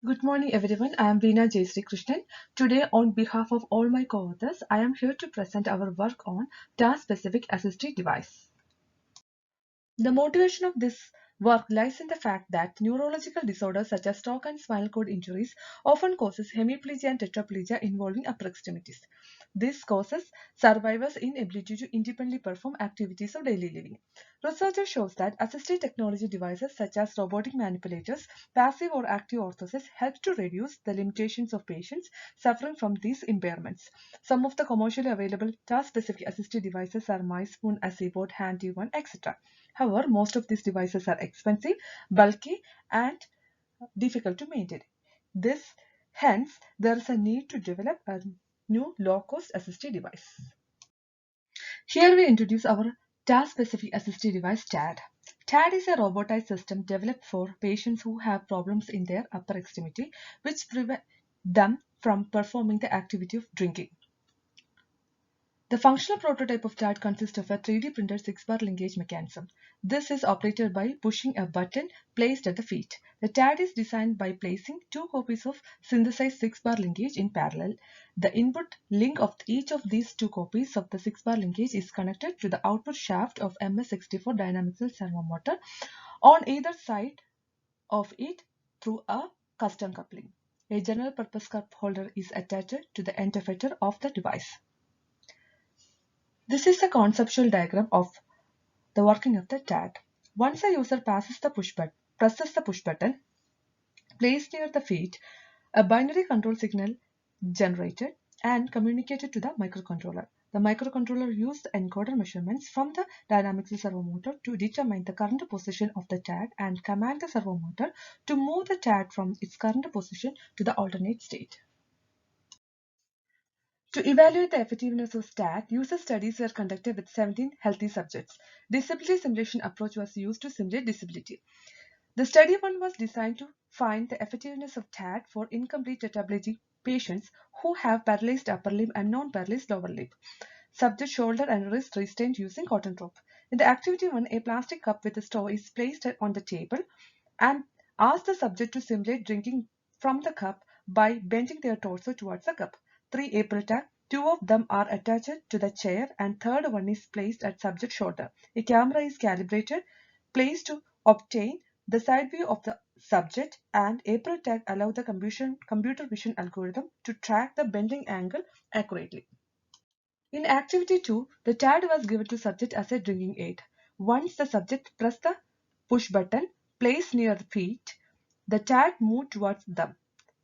Good morning, everyone. I am Veena Jayasri Krishnan. Today, on behalf of all my co-authors, I am here to present our work on task-specific assistive device. The motivation of this work lies in the fact that neurological disorders such as stroke and spinal cord injuries often causes hemiplegia and tetraplegia involving upper extremities. This causes survivors' inability to independently perform activities of daily living. Research shows that assistive technology devices such as robotic manipulators, passive or active orthoses help to reduce the limitations of patients suffering from these impairments. Some of the commercially available task-specific assistive devices are MySpoon, AssiBot, HandyOne, etc. However, most of these devices are expensive, bulky, and difficult to maintain. Hence, there is a need to develop a new low-cost assistive device. Here we introduce our task-specific assistive device TAD. TAD is a robotized system developed for patients who have problems in their upper extremity, which prevent them from performing the activity of drinking. The functional prototype of TAD consists of a 3D printed 6-bar linkage mechanism. This is operated by pushing a button placed at the feet. The TAD is designed by placing two copies of synthesized 6-bar linkage in parallel. The input link of each of these two copies of the 6-bar linkage is connected to the output shaft of MS64 Dynamicsel servo motor on either side of it through a custom coupling. A general purpose cup holder is attached to the end effector of the device. This is a conceptual diagram of the working of the TAD. Once a user presses the push button placed near the feet, a binary control signal generated and communicated to the microcontroller. The microcontroller used encoder measurements from the Dynamicsel servo motor to determine the current position of the TAD and command the servo motor to move the TAD from its current position to the alternate state. To evaluate the effectiveness of TAD, user studies were conducted with 17 healthy subjects. Disability simulation approach was used to simulate disability. The study one was designed to find the effectiveness of TAD for incomplete tetraplegic patients who have paralyzed upper limb and non-paralyzed lower limb. Subject shoulder and wrist restrained using cotton rope. In the activity one, a plastic cup with a straw is placed on the table and ask the subject to simulate drinking from the cup by bending their torso towards the cup. 3 April tag. Two of them are attached to the chair and third one is placed at subject shoulder. A camera is calibrated, placed to obtain the side view of the subject, and April tag allow the computer vision algorithm to track the bending angle accurately. In activity 2, the TAD was given to subject as a drinking aid. Once the subject pressed the push button placed near the feet, the TAD moved towards them.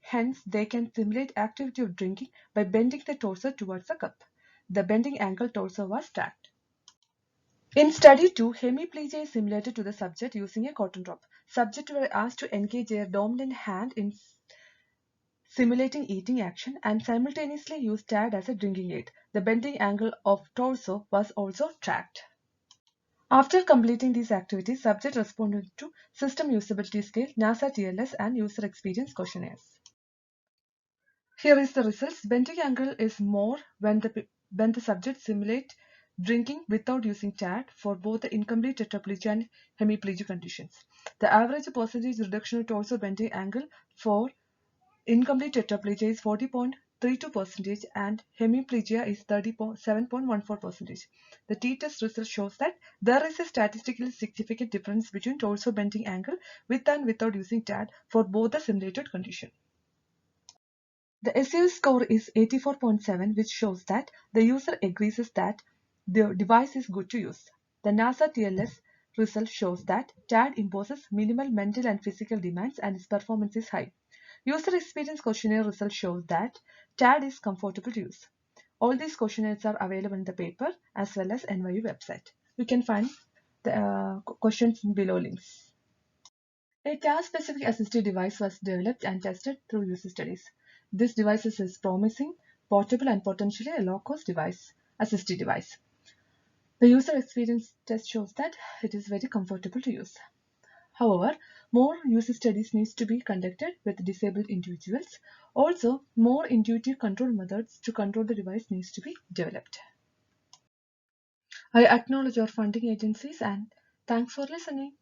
Hence, they can simulate activity of drinking by bending the torso towards the cup. The bending angle torso was tracked. In study 2, hemiplegia is simulated to the subject using a cotton rope. Subjects were asked to engage their dominant hand in simulating eating action and simultaneously use TAD as a drinking aid. The bending angle of torso was also tracked. After completing these activities, subjects responded to System Usability Scale, NASA TLS, and User Experience questionnaires. Here is the results. Bending angle is more when the subject simulate drinking without using TAD for both the incomplete tetraplegia and hemiplegia conditions. The average percentage reduction of torso bending angle for incomplete tetraplegia is 40.32% and hemiplegia is 37.14%. The t-test result shows that there is a statistically significant difference between torso bending angle with and without using TAD for both the simulated condition. The SAU score is 84.7, which shows that the user agrees that the device is good to use. The NASA TLS result shows that TAD imposes minimal mental and physical demands and its performance is high. User experience questionnaire result shows that TAD is comfortable to use. All these questionnaires are available in the paper as well as NYU website. You can find the questions below links. A task-specific assistive device was developed and tested through user studies. This device is promising, portable, and potentially a low-cost assistive device. The user experience test shows that it is very comfortable to use. However, more user studies needs to be conducted with disabled individuals. Also, more intuitive control methods to control the device needs to be developed. I acknowledge our funding agencies and thanks for listening.